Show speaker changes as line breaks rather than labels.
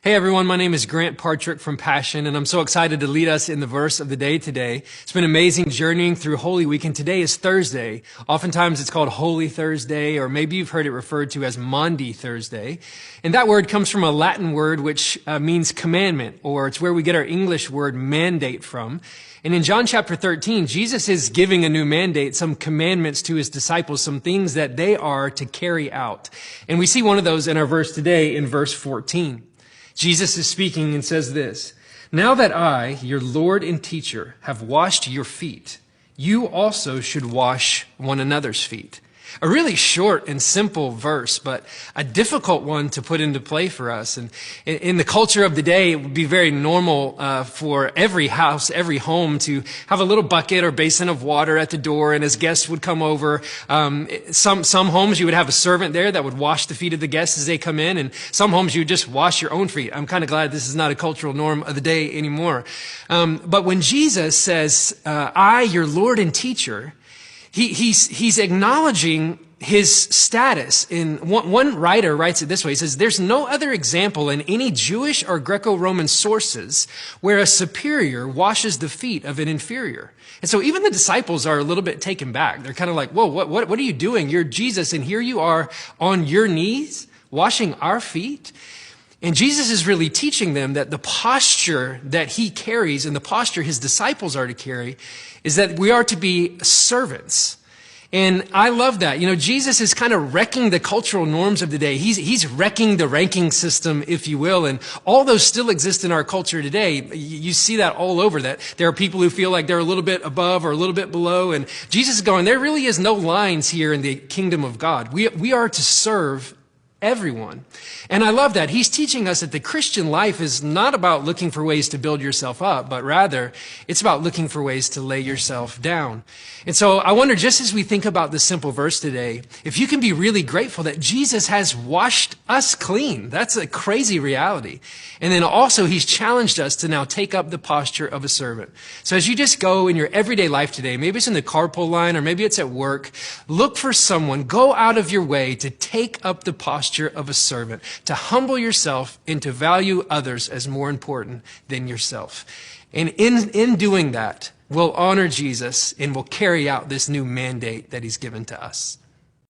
Hey everyone, my name is Grant Partrick from Passion, and I'm so excited to lead us in the verse of the day today. It's been amazing journeying through Holy Week, and today is Thursday. Oftentimes it's called Holy Thursday, or maybe you've heard it referred to as Maundy Thursday. And that word comes from a Latin word which means commandment, or it's where we get our English word mandate from. And in John chapter 13, Jesus is giving a new mandate, some commandments to his disciples, some things that they are to carry out. And we see one of those in our verse today in verse 14. Jesus is speaking and says this, "Now that I, your Lord and teacher, have washed your feet, you also should wash one another's feet." A really short and simple verse, but a difficult one to put into play for us. And in the culture of the day, it would be very normal for every house, every home to have a little bucket or basin of water at the door. And as guests would come over, some homes you would have a servant there that would wash the feet of the guests as they come in. And some homes you would just wash your own feet. I'm kind of glad this is not a cultural norm of the day anymore. But when Jesus says, "I, your Lord and teacher," He's acknowledging his status. In one writer writes it this way. He says, "There's no other example in any Jewish or Greco-Roman sources where a superior washes the feet of an inferior." And so even the disciples are a little bit taken back. They're kind of like, "Whoa, what are you doing? You're Jesus, and here you are on your knees washing our feet?" And Jesus is really teaching them that the posture that he carries and the posture his disciples are to carry is that we are to be servants. And I love that. You know, Jesus is kind of wrecking the cultural norms of the day. He's wrecking the ranking system, if you will. And all those still exist in our culture today. You see that all over, that there are people who feel like they're a little bit above or a little bit below. And Jesus is going, there really is no lines here in the kingdom of God. We are to serve everyone. And I love that. He's teaching us that the Christian life is not about looking for ways to build yourself up, but rather it's about looking for ways to lay yourself down. And so I wonder, just as we think about this simple verse today, if you can be really grateful that Jesus has washed us clean. That's a crazy reality. And then also he's challenged us to now take up the posture of a servant. So as you just go in your everyday life today, maybe it's in the carpool line or maybe it's at work, look for someone, go out of your way to take up the posture of a servant, to humble yourself and to value others as more important than yourself. And in doing that, we'll honor Jesus and we'll carry out this new mandate that he's given to us.